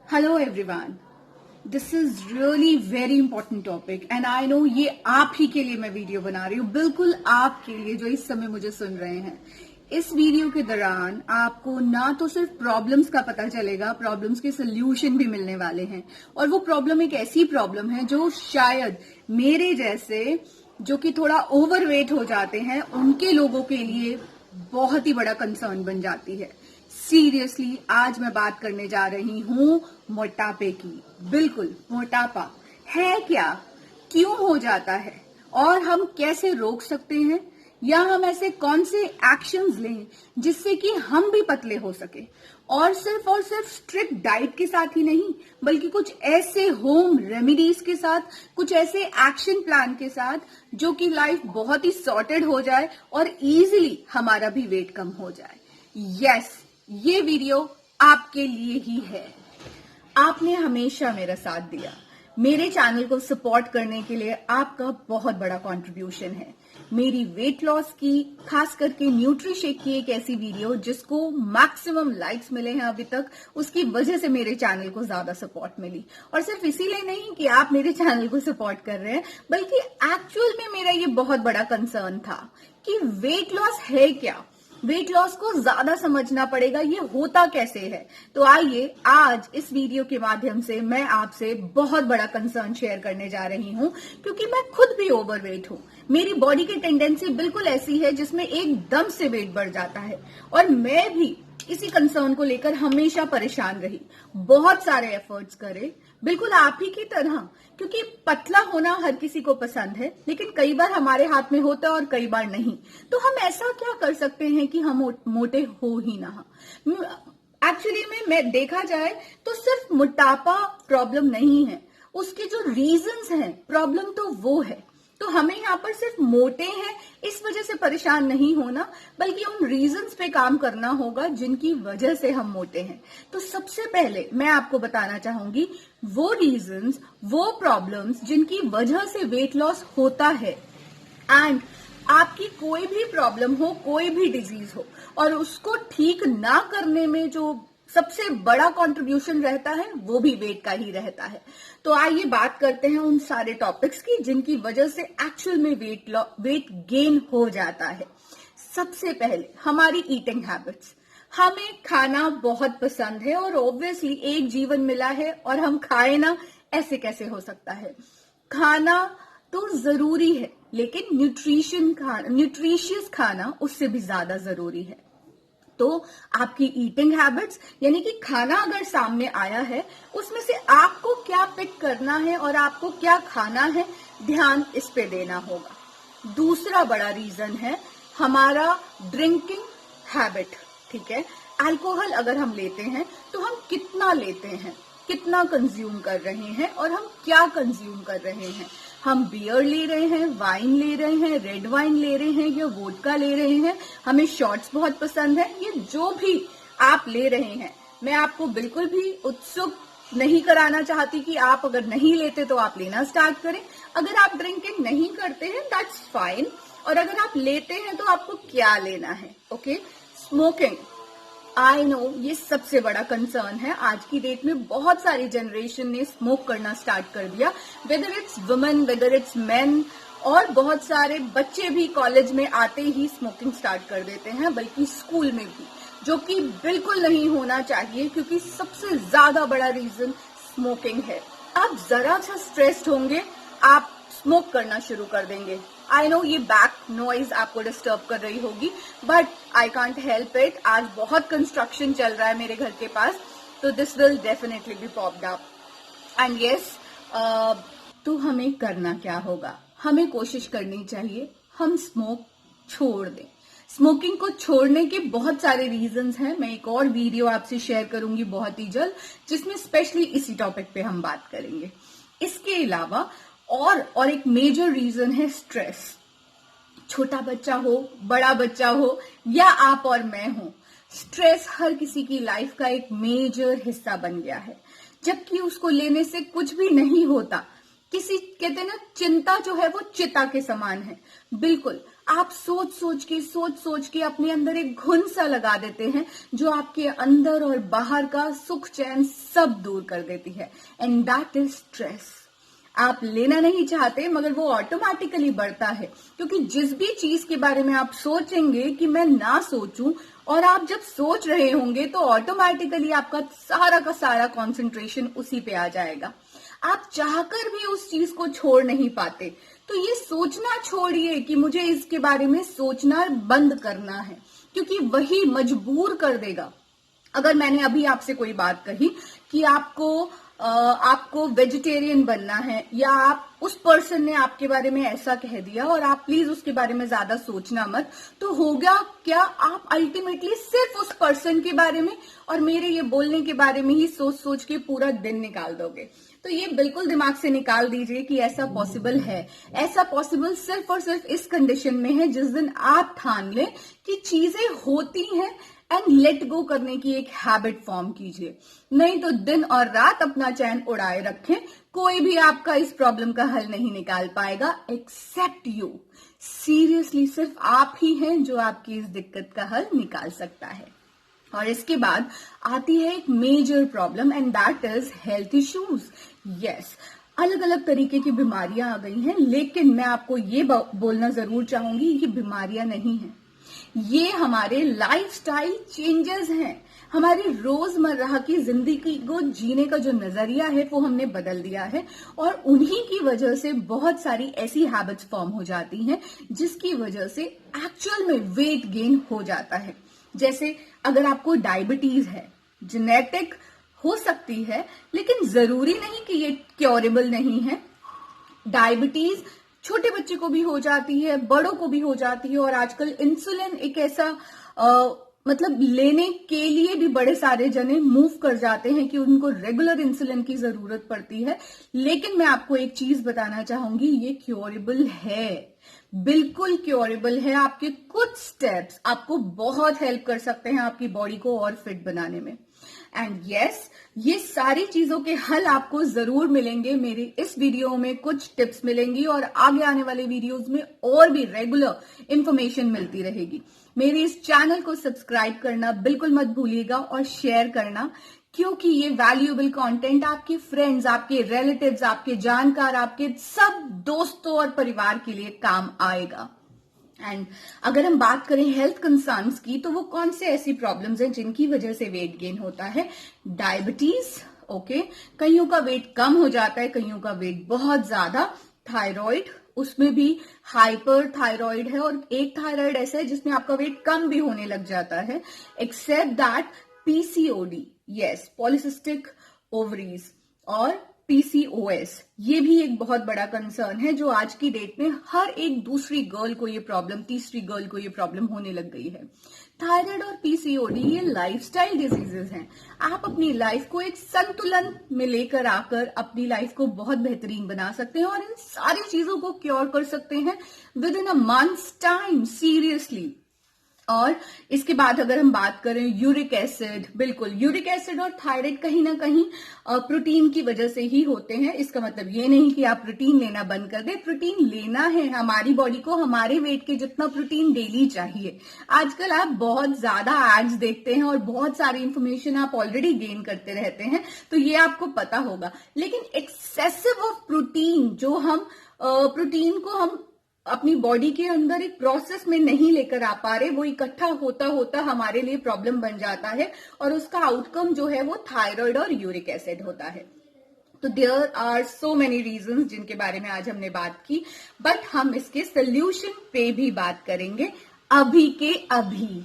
Hello everyone, this is really very important topic and I know ये आप ही के लिए मैं वीडियो बना रही हूँ, बिल्कुल आपके लिए जो इस समय मुझे सुन रहे हैं। इस वीडियो के दौरान आपको ना तो सिर्फ प्रॉब्लम्स का पता चलेगा, प्रॉब्लम्स के सोल्यूशन भी मिलने वाले हैं। और वो प्रॉब्लम एक ऐसी प्रॉब्लम है जो शायद मेरे जैसे जो कि थोड़ा ओवरवेट हो जाते हैं उनके लोगों के लिए बहुत ही बड़ा कंसर्न बन जाती है। सीरियसली आज मैं बात करने जा रही हूं मोटापे की। बिल्कुल, मोटापा है क्या, क्यों हो जाता है और हम कैसे रोक सकते हैं, या हम ऐसे कौन से एक्शंस लें जिससे कि हम भी पतले हो सके। और सिर्फ स्ट्रिक्ट डाइट के साथ ही नहीं, बल्कि कुछ ऐसे होम रेमेडीज के साथ, कुछ ऐसे एक्शन प्लान के साथ जो कि लाइफ बहुत ही सॉर्टेड हो जाए और इजीली हमारा भी वेट कम हो जाए। यस, ये वीडियो आपके लिए ही है। आपने हमेशा मेरा साथ दिया, मेरे चैनल को सपोर्ट करने के लिए आपका बहुत बड़ा कंट्रीब्यूशन है। मेरी वेट लॉस की, खास करके न्यूट्रीशेक की एक ऐसी वीडियो जिसको मैक्सिमम लाइक्स मिले हैं अभी तक, उसकी वजह से मेरे चैनल को ज्यादा सपोर्ट मिली। और सिर्फ इसीलिए नहीं कि आप मेरे चैनल को सपोर्ट कर रहे हैं, बल्कि एक्चुअल में मेरा ये बहुत बड़ा कंसर्न था कि वेट लॉस है क्या, वेट लॉस को ज्यादा समझना पड़ेगा, ये होता कैसे है। तो आइए आज इस वीडियो के माध्यम से मैं आपसे बहुत बड़ा कंसर्न शेयर करने जा रही हूं, क्योंकि मैं खुद भी ओवरवेट हूं। मेरी बॉडी की टेंडेंसी बिल्कुल ऐसी है जिसमें एकदम से वेट बढ़ जाता है, और मैं भी इसी कंसर्न को लेकर हमेशा परेशान रही, बहुत सारे एफर्ट्स करे, बिल्कुल आप ही की तरह। क्योंकि पतला होना हर किसी को पसंद है, लेकिन कई बार हमारे हाथ में होता है और कई बार नहीं। तो हम ऐसा क्या कर सकते हैं कि हम मोटे हो ही ना। एक्चुअली में मैं देखा जाए तो सिर्फ मोटापा प्रॉब्लम नहीं है, उसके जो रीजंस हैं प्रॉब्लम तो वो है। तो हमें यहाँ पर सिर्फ मोटे हैं इस वजह से परेशान नहीं होना, बल्कि उन रीजंस पे काम करना होगा जिनकी वजह से हम मोटे हैं। तो सबसे पहले मैं आपको बताना चाहूंगी वो रीजंस, वो प्रॉब्लम्स जिनकी वजह से वेट लॉस होता है। एंड आपकी कोई भी प्रॉब्लम हो, कोई भी डिजीज हो, और उसको ठीक ना करने में जो सबसे बड़ा कंट्रीब्यूशन रहता है वो भी वेट का ही रहता है। तो आइए बात करते हैं उन सारे टॉपिक्स की जिनकी वजह से एक्चुअल में वेट गेन हो जाता है। सबसे पहले हमारी ईटिंग हैबिट्स। हमें खाना बहुत पसंद है और ऑब्वियसली एक जीवन मिला है और हम खाए ना, ऐसे कैसे हो सकता है। खाना तो जरूरी है, लेकिन न्यूट्रिशियस खाना उससे भी ज्यादा जरूरी है। तो आपकी ईटिंग हैबिट्स, यानी कि खाना अगर सामने आया है, उसमें से आपको क्या पिक करना है और आपको क्या खाना है, ध्यान इस पे देना होगा। दूसरा बड़ा रीजन है हमारा ड्रिंकिंग हैबिट। ठीक है, अल्कोहल अगर हम लेते हैं तो हम कितना लेते हैं, कितना कंज्यूम कर रहे हैं और हम क्या कंज्यूम कर रहे हैं। हम बियर ले रहे हैं, वाइन ले रहे हैं, रेड वाइन ले रहे हैं या वोडका ले रहे हैं, हमें शॉट्स बहुत पसंद है, ये जो भी आप ले रहे हैं, मैं आपको बिल्कुल भी उत्सुक नहीं कराना चाहती कि आप अगर नहीं लेते तो आप लेना स्टार्ट करें। अगर आप ड्रिंकिंग नहीं करते हैं दैट्स फाइन, और अगर आप लेते हैं तो आपको क्या लेना है। ओके, स्मोकिंग, आई नो ये सबसे बड़ा कंसर्न है। आज की डेट में बहुत सारी जनरेशन ने स्मोक करना स्टार्ट कर दिया, whether it's women, whether it's main, और बहुत सारे बच्चे भी कॉलेज में आते ही स्मोकिंग स्टार्ट कर देते हैं, बल्कि स्कूल में भी, जो कि बिल्कुल नहीं होना चाहिए, क्योंकि सबसे ज्यादा बड़ा रीजन स्मोकिंग है। आप जरा सा स्ट्रेस्ड होंगे, आप स्मोक करना शुरू कर देंगे। आई नो ये बैक नॉइज आपको डिस्टर्ब कर रही होगी, but I can't help it. आज बहुत कंस्ट्रक्शन चल रहा है मेरे घर के पास, तो this will definitely be popped up. And yes, तो हमें करना क्या होगा, हमें कोशिश करनी चाहिए हम स्मोक छोड़ दें। स्मोकिंग को छोड़ने के बहुत सारे रीजंस हैं, मैं एक और वीडियो आपसे शेयर करूंगी बहुत ही जल्द, जिसमें स्पेशली इसी टॉपिक पे हम बात करेंगे। इसके अलावा और एक मेजर रीजन है स्ट्रेस। छोटा बच्चा हो, बड़ा बच्चा हो, या आप और मैं हो, स्ट्रेस हर किसी की लाइफ का एक मेजर हिस्सा बन गया है। जबकि उसको लेने से कुछ भी नहीं होता, किसी कहते हैं ना, चिंता जो है वो चिता के समान है। बिल्कुल आप सोच सोच के अपने अंदर एक घुन सा लगा देते हैं जो आपके अंदर और बाहर का सुख चैन सब दूर कर देती है, एंड दैट इज स्ट्रेस। आप लेना नहीं चाहते मगर वो ऑटोमेटिकली बढ़ता है, क्योंकि जिस भी चीज के बारे में आप सोचेंगे कि मैं ना सोचूं, और आप जब सोच रहे होंगे तो ऑटोमेटिकली आपका सारा का सारा कंसंट्रेशन उसी पे आ जाएगा। आप चाहकर भी उस चीज को छोड़ नहीं पाते। तो ये सोचना छोड़िए कि मुझे इसके बारे में सोचना बंद करना है, क्योंकि वही मजबूर कर देगा। अगर मैंने अभी आपसे कोई बात कही कि आपको वेजिटेरियन बनना है, या आप उस पर्सन ने आपके बारे में ऐसा कह दिया और आप प्लीज उसके बारे में ज्यादा सोचना मत, तो होगा क्या, आप अल्टीमेटली सिर्फ उस पर्सन के बारे में और मेरे ये बोलने के बारे में ही सोच सोच के पूरा दिन निकाल दोगे। तो ये बिल्कुल दिमाग से निकाल दीजिए कि ऐसा पॉसिबल है। ऐसा पॉसिबल सिर्फ और सिर्फ इस कंडीशन में है जिस दिन आप ठान लें कि चीजें होती हैं एंड लेट गो करने की एक हैबिट फॉर्म कीजिए। नहीं तो दिन और रात अपना चैन उड़ाए रखें, कोई भी आपका इस प्रॉब्लम का हल नहीं निकाल पाएगा एक्सेप्ट यू। सीरियसली सिर्फ आप ही हैं जो आपकी इस दिक्कत का हल निकाल सकता है। और इसके बाद आती है एक major problem, and that is health issues. Yes, अलग अलग तरीके की बीमारियां आ गई हैं, लेकिन मैं आपको ये बोलना जरूर चाहूंगी, ये बीमारियां नहीं हैं, ये हमारे लाइफस्टाइल चेंजेस हैं। हमारी रोजमर्रा की जिंदगी को जीने का जो नजरिया है वो हमने बदल दिया है, और उन्हीं की वजह से बहुत सारी ऐसी हैबिट्स फॉर्म हो जाती हैं जिसकी वजह से एक्चुअल में वेट गेन हो जाता है। जैसे अगर आपको डायबिटीज है, जेनेटिक हो सकती है, लेकिन जरूरी नहीं कि ये क्योरेबल नहीं है। डायबिटीज छोटे बच्चे को भी हो जाती है, बड़ों को भी हो जाती है, और आजकल इंसुलिन एक ऐसा मतलब लेने के लिए भी बड़े सारे जने मूव कर जाते हैं कि उनको रेगुलर इंसुलिन की जरूरत पड़ती है। लेकिन मैं आपको एक चीज बताना चाहूंगी, ये क्योरेबल है, बिल्कुल क्योरेबल है। आपके कुछ स्टेप्स आपको बहुत हेल्प कर सकते हैं आपकी बॉडी को और फिट बनाने में। एंड यस, ये सारी चीजों के हल आपको जरूर मिलेंगे मेरी इस वीडियो में, कुछ टिप्स मिलेंगी और आगे आने वाले वीडियोस में और भी रेगुलर इंफॉर्मेशन मिलती रहेगी। मेरे इस चैनल को सब्सक्राइब करना बिल्कुल मत भूलिएगा और शेयर करना, क्योंकि ये वैल्यूएबल कंटेंट आपके फ्रेंड्स, आपके रिलेटिव्स, आपके जानकार, आपके सब दोस्तों और परिवार के लिए काम आएगा। एंड अगर हम बात करें हेल्थ कंसर्न्स की, तो वो कौन से ऐसी प्रॉब्लम्स हैं जिनकी वजह से वेट गेन होता है? डायबिटीज, ओके, कईयों का वेट कम हो जाता है, कईयों का वेट बहुत ज्यादा। थायराइड, उसमें भी हाइपर थायराइड है, और एक थायराइड ऐसा है जिसमें आपका वेट कम भी होने लग जाता है। Except that PCOD, yes, polycystic ovaries, और पीसीओएस, ये भी एक बहुत बड़ा कंसर्न है जो आज की डेट में हर एक दूसरी गर्ल को ये प्रॉब्लम, तीसरी गर्ल को ये प्रॉब्लम होने लग गई है। थायराइड और पीसीओडी ये लाइफस्टाइल डिजीजेस हैं। आप अपनी लाइफ को एक संतुलन में लेकर आकर अपनी लाइफ को बहुत बेहतरीन बना सकते हैं और इन सारी चीजों को क्योर कर सकते हैं with in a months time, seriously. और इसके बाद अगर हम बात करें यूरिक एसिड, बिल्कुल यूरिक एसिड और थायराइड कहीं ना कहीं प्रोटीन की वजह से ही होते हैं। इसका मतलब ये नहीं कि आप प्रोटीन लेना बंद कर दें, प्रोटीन लेना है। हमारी बॉडी को हमारे वेट के जितना प्रोटीन डेली चाहिए। आजकल आप बहुत ज्यादा एड्स देखते हैं और बहुत सारी इंफॉर्मेशन आप ऑलरेडी गेन करते रहते हैं, तो ये आपको पता होगा। लेकिन एक्सेसिव ऑफ प्रोटीन, जो हम प्रोटीन को हम अपनी बॉडी के अंदर एक प्रोसेस में नहीं लेकर आ पा रहे, वो इकट्ठा होता होता हमारे लिए प्रॉब्लम बन जाता है, और उसका आउटकम जो है वो थायराइड और यूरिक एसिड होता है। तो there are so many reasons जिनके बारे में आज हमने बात की, बट हम इसके सोल्यूशन पे भी बात करेंगे अभी के अभी।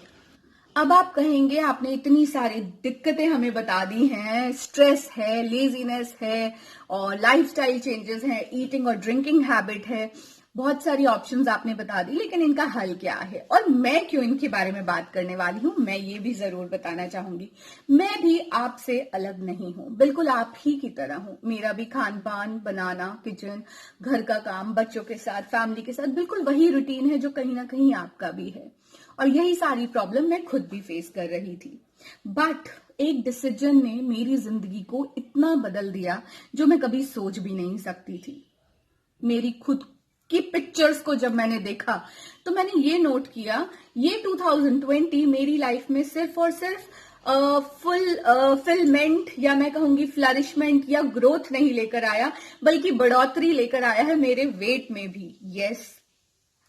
अब आप कहेंगे आपने इतनी सारी दिक्कतें हमें बता दी हैं, स्ट्रेस है, लेजीनेस है, और लाइफस्टाइल चेंजेस है, ईटिंग और ड्रिंकिंग हैबिट है, बहुत सारी ऑप्शंस आपने बता दी, लेकिन इनका हल क्या है और मैं क्यों इनके बारे में बात करने वाली हूं, मैं ये भी जरूर बताना चाहूंगी। मैं भी आपसे अलग नहीं हूं, बिल्कुल आप ही की तरह हूं। मेरा भी खान पान, बनाना, किचन, घर का काम, बच्चों के साथ, फैमिली के साथ बिल्कुल वही रूटीन है जो कहीं ना कहीं आपका भी है, और यही सारी प्रॉब्लम मैं खुद भी फेस कर रही थी। बट एक डिसीजन ने मेरी जिंदगी को इतना बदल दिया जो मैं कभी सोच भी नहीं सकती थी। मेरी खुद की पिक्चर्स को जब मैंने देखा तो मैंने ये नोट किया, ये 2020 मेरी लाइफ में सिर्फ और सिर्फ फुलफिलमेंट या मैं कहूंगी फ्लरिशमेंट या ग्रोथ नहीं लेकर आया, बल्कि बढ़ोतरी लेकर आया है मेरे वेट में भी। यस,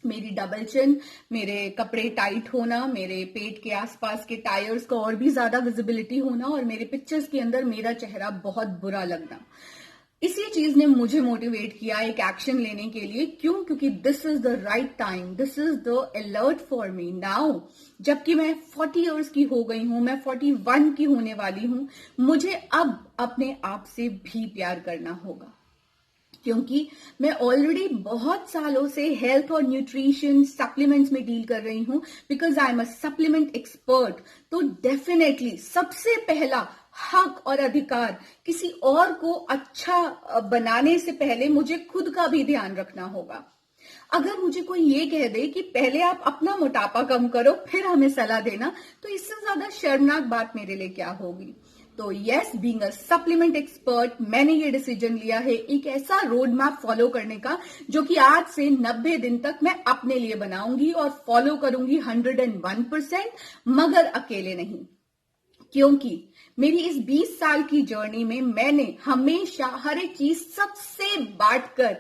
मेरी डबल चिन, मेरे कपड़े टाइट होना, मेरे पेट के आसपास के टायर्स का और भी ज्यादा विजिबिलिटी होना और मेरे पिक्चर्स के अंदर मेरा चेहरा बहुत बुरा लगना, इसी चीज ने मुझे मोटिवेट किया एक एक्शन लेने के लिए। क्यों? क्योंकि this is the right time, this is the alert for me now. जबकि मैं 40 इयर्स की हो गई हूं, मैं 41 की होने वाली हूं, मुझे अब अपने आप से भी प्यार करना होगा, क्योंकि मैं ऑलरेडी बहुत सालों से हेल्थ और न्यूट्रिशन सप्लीमेंट्स में डील कर रही हूं, because I am a supplement expert. तो डेफिनेटली सबसे पहला हक और अधिकार किसी और को अच्छा बनाने से पहले मुझे खुद का भी ध्यान रखना होगा। अगर मुझे कोई ये कह दे कि पहले आप अपना मोटापा कम करो फिर हमें सलाह देना, तो इससे ज्यादा शर्मनाक बात मेरे लिए क्या होगी। तो yes, being a supplement expert, मैंने ये डिसीजन लिया है एक ऐसा रोड मैप फॉलो करने का जो कि आज से 90 दिन तक मैं अपने लिए बनाऊंगी और फॉलो करूंगी 101%, मगर अकेले नहीं। क्योंकि मेरी इस 20 साल की जर्नी में मैंने हमेशा हर एक चीज सबसे बांटकर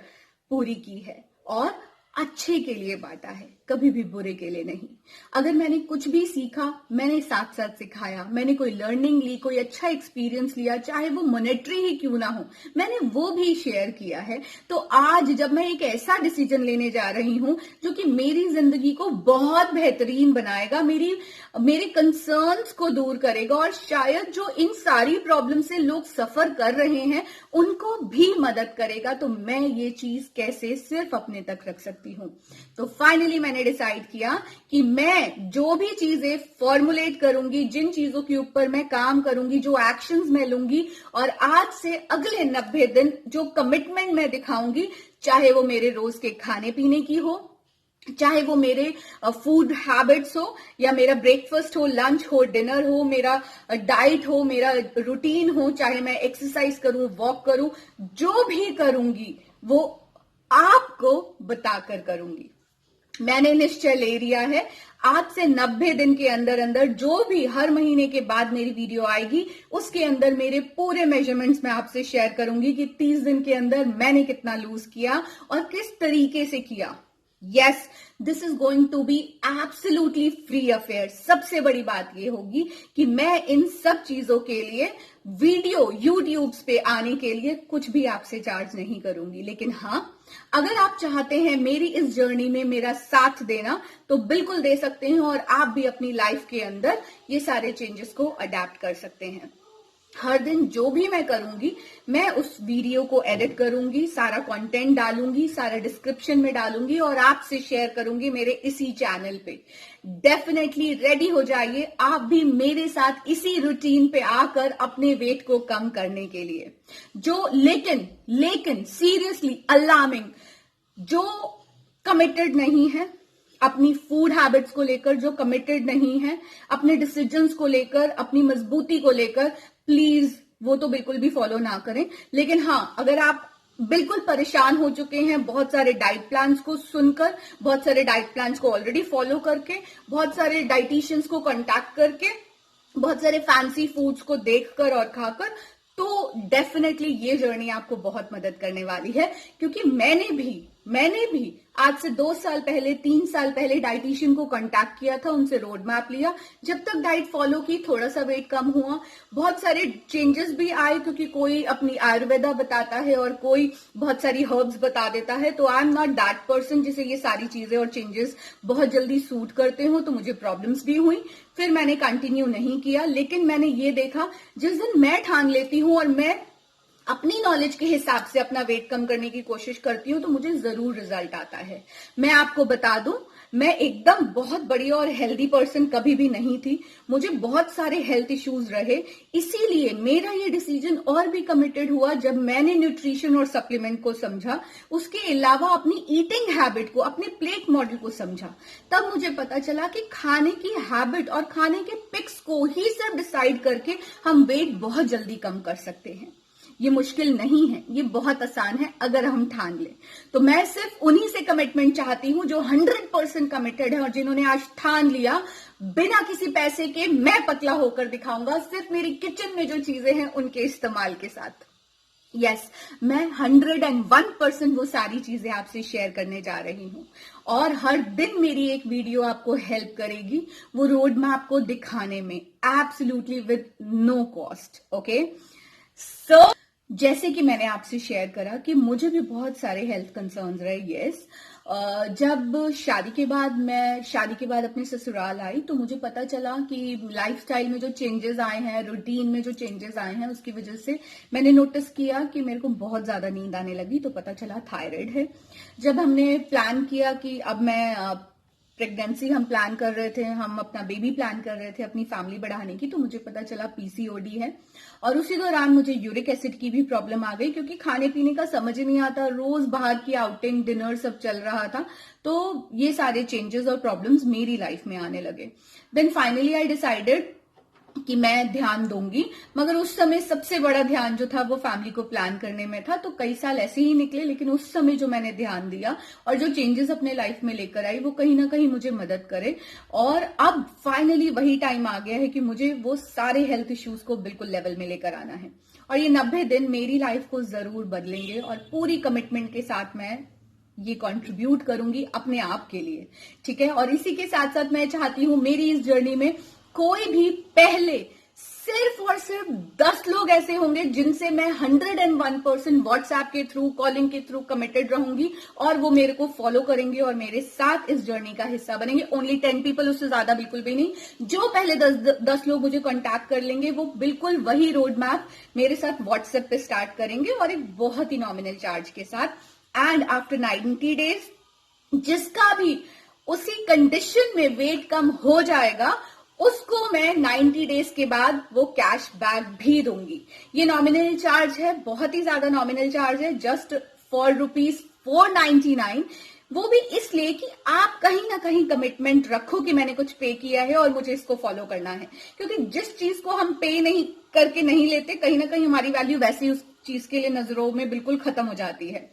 पूरी की है और अच्छे के लिए बांटा है, कभी भी बुरे के लिए नहीं। अगर मैंने कुछ भी सीखा, मैंने साथ साथ सिखाया, मैंने कोई लर्निंग ली, कोई अच्छा एक्सपीरियंस लिया, चाहे वो मॉनेटरी ही क्यों ना हो, मैंने वो भी शेयर किया है। तो आज जब मैं एक ऐसा डिसीजन लेने जा रही हूं जो कि मेरी जिंदगी को बहुत बेहतरीन बनाएगा, मेरे कंसर्न्स को दूर करेगा और शायद जो इन सारी प्रॉब्लम से लोग सफर कर रहे हैं उनको भी मदद करेगा, तो मैं ये चीज कैसे सिर्फ अपने तक रख सकती हूँ। तो फाइनली मैंने डिसाइड किया कि मैं जो भी चीजें फॉर्मुलेट करूंगी, जिन चीजों के ऊपर मैं काम करूंगी, जो एक्शंस मैं लूंगी, और आज से अगले 90 दिन जो कमिटमेंट मैं दिखाऊंगी, चाहे वो मेरे रोज के खाने पीने की हो, चाहे वो मेरे फूड हैबिट्स हो, या मेरा ब्रेकफास्ट हो, लंच हो, डिनर हो, मेरा डाइट हो, मेरा रूटीन हो, चाहे मैं एक्सरसाइज करूं, वॉक करूं, जो भी करूंगी वो आपको बताकर करूंगी। मैंने निश्चय ले लिया है आज से 90 दिन के अंदर अंदर, जो भी हर महीने के बाद मेरी वीडियो आएगी उसके अंदर मेरे पूरे मेजरमेंट्स मैं आपसे शेयर करूंगी कि 30 दिन के अंदर मैंने कितना लूज किया और किस तरीके से किया। Yes, this is going to be absolutely free affair. सबसे बड़ी बात यह होगी कि मैं इन सब चीजों के लिए वीडियो यूट्यूब पे आने के लिए कुछ भी आपसे चार्ज नहीं करूंगी। लेकिन हाँ, अगर आप चाहते हैं मेरी इस जर्नी में मेरा साथ देना तो बिल्कुल दे सकते हैं और आप भी अपनी लाइफ के अंदर ये सारे चेंजेस को अडेप्ट कर सकते हैं। हर दिन जो भी मैं करूंगी, मैं उस वीडियो को एडिट करूंगी, सारा कंटेंट डालूंगी, सारा डिस्क्रिप्शन में डालूंगी और आपसे शेयर करूंगी मेरे इसी चैनल पे। डेफिनेटली रेडी हो जाइए आप भी मेरे साथ इसी रूटीन पे आकर अपने वेट को कम करने के लिए। लेकिन सीरियसली अलार्मिंग, जो कमिटेड नहीं है अपनी फूड हैबिट्स को लेकर, जो कमिटेड नहीं है अपने डिसीजंस को लेकर, अपनी मजबूती को लेकर, प्लीज वो तो बिल्कुल भी फॉलो ना करें। लेकिन हाँ, अगर आप बिल्कुल परेशान हो चुके हैं बहुत सारे डाइट प्लान्स को सुनकर, बहुत सारे डाइट प्लान्स को ऑलरेडी फॉलो करके, बहुत सारे डाइटिशियंस को कांटेक्ट करके, बहुत सारे फैंसी फूड्स को देखकर और खाकर, तो डेफिनेटली ये जर्नी आपको बहुत मदद करने वाली है। क्योंकि मैंने भी आज से 2 साल पहले, 3 साल पहले डाइटिशियन को कांटेक्ट किया था, उनसे रोड मैप लिया, जब तक डाइट फॉलो की थोड़ा सा वेट कम हुआ, बहुत सारे चेंजेस भी आए, क्योंकि कोई अपनी आयुर्वेदा बताता है और कोई बहुत सारी हर्ब्स बता देता है। तो I am not that person जिसे ये सारी चीजें और चेंजेस बहुत जल्दी सूट करते हो, तो मुझे प्रॉब्लम्स भी हुई, फिर मैंने कंटिन्यू नहीं किया। लेकिन मैंने ये देखा, जिस दिन मैं ठान लेती हूँ और मैं अपनी नॉलेज के हिसाब से अपना वेट कम करने की कोशिश करती हूँ, तो मुझे जरूर रिजल्ट आता है। मैं आपको बता दूं, मैं एकदम बहुत बड़ी और हेल्दी पर्सन कभी भी नहीं थी, मुझे बहुत सारे हेल्थ इश्यूज रहे। इसीलिए मेरा ये डिसीजन और भी कमिटेड हुआ जब मैंने न्यूट्रिशन और सप्लीमेंट को समझा, उसके अलावा अपनी ईटिंग हैबिट को, अपने प्लेट मॉडल को समझा। तब मुझे पता चला कि खाने की हैबिट और खाने के पिक्स को ही सिर्फ डिसाइड करके हम वेट बहुत जल्दी कम कर सकते हैं। ये मुश्किल नहीं है, ये बहुत आसान है अगर हम ठान लें। तो मैं सिर्फ उन्हीं से कमिटमेंट चाहती हूं जो 100% कमिटेड है और जिन्होंने आज ठान लिया बिना किसी पैसे के मैं पतला होकर दिखाऊंगा, सिर्फ मेरी किचन में जो चीजें हैं उनके इस्तेमाल के साथ। यस, मैं 101% वो सारी चीजें आपसे शेयर करने जा रही हूं और हर दिन मेरी एक वीडियो आपको हेल्प करेगी वो रोड मैप को दिखाने में, absolutely with no cost. Okay, so जैसे कि मैंने आपसे शेयर करा कि मुझे भी बहुत सारे हेल्थ कंसर्न्स रहे। यस, जब शादी के बाद अपने ससुराल आई तो मुझे पता चला कि लाइफस्टाइल में जो चेंजेस आए हैं, रूटीन में जो चेंजेस आए हैं, उसकी वजह से मैंने नोटिस किया कि मेरे को बहुत ज्यादा नींद आने लगी। तो पता चला थायराइड है। जब हमने प्लान किया कि अब मैं प्रेगनेंसी हम प्लान कर रहे थे, हम अपना बेबी प्लान कर रहे थे अपनी फैमिली बढ़ाने की, तो मुझे पता चला पीसीओडी है। और उसी दौरान मुझे यूरिक एसिड की भी प्रॉब्लम आ गई क्योंकि खाने पीने का समझ ही नहीं आता, रोज बाहर की आउटिंग, डिनर सब चल रहा था। तो ये सारे चेंजेस और प्रॉब्लम्स मेरी लाइफ में आने लगे। देन फाइनली आई डिसाइडेड कि मैं ध्यान दूंगी, मगर उस समय सबसे बड़ा ध्यान जो था वो फैमिली को प्लान करने में था। तो कई साल ऐसे ही निकले, लेकिन उस समय जो मैंने ध्यान दिया और जो चेंजेस अपने लाइफ में लेकर आई वो कहीं ना कहीं मुझे मदद करे। और अब फाइनली वही टाइम आ गया है कि मुझे वो सारे हेल्थ इश्यूज को बिल्कुल लेवल में लेकर आना है और ये 90 दिन मेरी लाइफ को जरूर बदलेंगे और पूरी कमिटमेंट के साथ मैं ये कंट्रीब्यूट करूंगी अपने आप के लिए, ठीक है। और इसी के साथ साथ मैं चाहती हूं मेरी इस जर्नी में कोई भी पहले सिर्फ और सिर्फ 10 लोग ऐसे होंगे जिनसे मैं 101% व्हाट्सएप के थ्रू, कॉलिंग के थ्रू कमिटेड रहूंगी और वो मेरे को फॉलो करेंगे और मेरे साथ इस जर्नी का हिस्सा बनेंगे। ओनली 10 पीपल, उससे ज्यादा बिल्कुल भी नहीं। जो पहले 10 लोग मुझे कांटेक्ट कर लेंगे वो बिल्कुल वही रोड मैप मेरे साथ व्हाट्सएप पे स्टार्ट करेंगे और एक बहुत ही नॉमिनल चार्ज के साथ। एंड आफ्टर 90 डेज जिसका भी उसी कंडीशन में वेट कम हो जाएगा उसको मैं 90 डेज के बाद वो कैश बैक भी दूंगी। ये नॉमिनल चार्ज है, बहुत ही ज्यादा नॉमिनल चार्ज है, जस्ट फॉर ₹499। वो भी इसलिए कि आप कहीं ना कहीं कमिटमेंट रखो कि मैंने कुछ पे किया है और मुझे इसको फॉलो करना है। क्योंकि जिस चीज को हम पे नहीं करके नहीं लेते, कहीं ना कहीं हमारी वैल्यू वैसे ही उस चीज के लिए नजरों में बिल्कुल खत्म हो जाती है।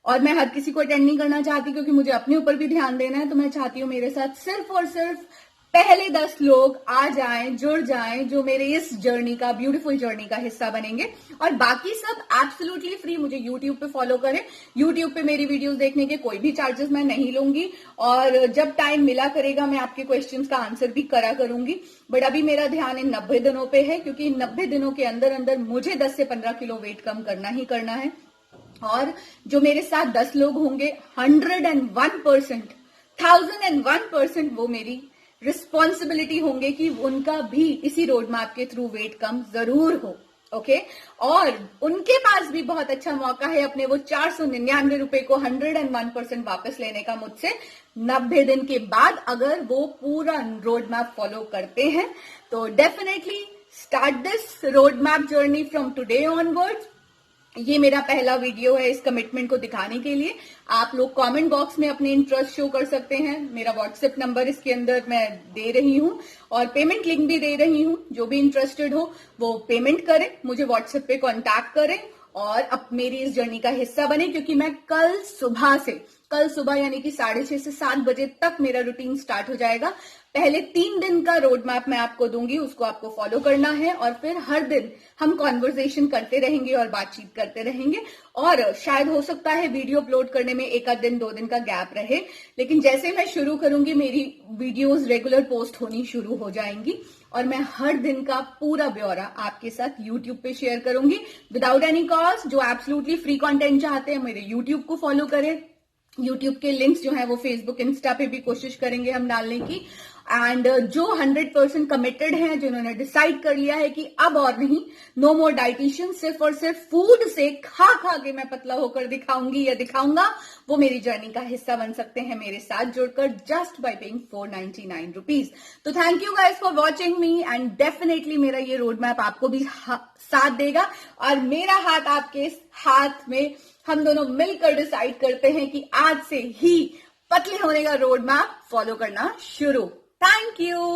और मैं हर किसी को अटेंड नहीं करना चाहती क्योंकि मुझे अपने ऊपर भी ध्यान देना है। तो मैं चाहती हूँ मेरे साथ सिर्फ और सिर्फ पहले 10 लोग आ जाएं, जुड़ जाएं, जो मेरे इस जर्नी का, ब्यूटीफुल जर्नी का हिस्सा बनेंगे। और बाकी सब एब्सोल्युटली फ्री मुझे यूट्यूब पे फॉलो करें। यूट्यूब पे मेरी वीडियोस देखने के कोई भी चार्जेस मैं नहीं लूंगी और जब टाइम मिला करेगा मैं आपके क्वेश्चंस का आंसर भी करा करूंगी। बट अभी मेरा ध्यान इन 90 दिनों पे है क्योंकि 90 दिनों के अंदर अंदर मुझे 10 से 15 किलो वेट कम करना ही करना है। और जो मेरे साथ 10 लोग होंगे 101%, 1001% वो मेरी रिस्पॉन्सिबिलिटी होंगे कि उनका भी इसी रोड मैप के थ्रू वेट कम जरूर हो। ओके, और उनके पास भी बहुत अच्छा मौका है अपने वो 499 रुपए को 101% वापस लेने का मुझसे 90 दिन के बाद, अगर वो पूरा रोड मैप फॉलो करते हैं। तो definitely start this road map journey from today onwards. ये मेरा पहला वीडियो है इस कमिटमेंट को दिखाने के लिए। आप लोग कमेंट बॉक्स में अपने इंटरेस्ट शो कर सकते हैं। मेरा व्हाट्सएप नंबर इसके अंदर मैं दे रही हूँ और पेमेंट लिंक भी दे रही हूँ। जो भी इंटरेस्टेड हो वो पेमेंट करें, मुझे व्हाट्सएप पे कांटेक्ट करें और अब मेरी इस जर्नी का हिस्सा बने। क्योंकि मैं कल सुबह यानी कि 6:30 से 7 बजे तक मेरा रूटीन स्टार्ट हो जाएगा। पहले 3 दिन का रोड मैप मैं आपको दूंगी, उसको आपको फॉलो करना है और फिर हर दिन हम कॉन्वर्सेशन करते रहेंगे और बातचीत करते रहेंगे। और शायद हो सकता है वीडियो अपलोड करने में 1 आध दिन 2 दिन का गैप रहे, लेकिन जैसे मैं शुरू करूंगी मेरी वीडियोस रेगुलर पोस्ट होनी शुरू हो जाएंगी और मैं हर दिन का पूरा ब्यौरा आपके साथ यूट्यूब पे शेयर करूंगी विदाउट एनी कॉस्ट। जो एब्सोल्युटली फ्री कंटेंट चाहते हैं मेरे यूट्यूब को फॉलो करें। यूट्यूब के लिंक्स जो है वो फेसबुक, इंस्टा पे भी कोशिश करेंगे हम डालने की। एंड जो 100% कमिटेड हैं, जिन्होंने डिसाइड कर लिया है कि अब और नहीं, नो मोर डाइटिशियन, सिर्फ और सिर्फ फूड से खा खा के मैं पतला होकर दिखाऊंगी या दिखाऊंगा, वो मेरी जर्नी का हिस्सा बन सकते हैं मेरे साथ जुड़कर जस्ट बाय पेइंग ₹499। तो thank you guys for watching me and definitely मेरा ये रोड मैप आपको भी साथ देगा और मेरा हाथ आपके हाथ में, हम दोनों मिलकर डिसाइड करते हैं कि आज से ही पतले होने का रोड मैप फॉलो करना शुरू। Thank you.